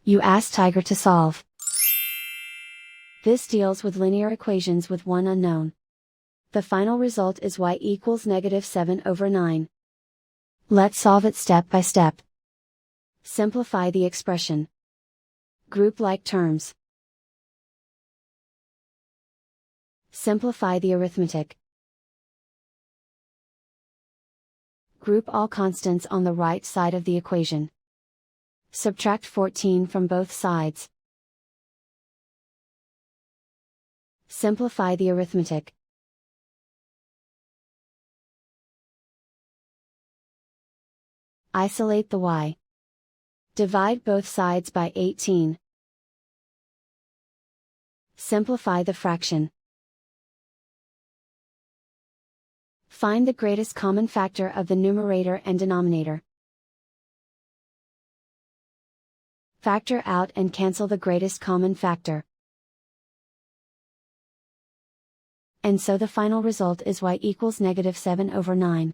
You ask Tiger to solve. This deals with linear equations with one unknown. The final result is y equals -7/9. Let's solve it step by step. Simplify the expression. Group like terms. Simplify the arithmetic. Group all constants on the right side of the equation. Subtract 14 from both sides. Simplify the arithmetic. Isolate the y. Divide both sides by 18. Simplify the fraction. Find the greatest common factor of the numerator and denominator. Factor out and cancel the greatest common factor. And so the final result is y equals -7/9.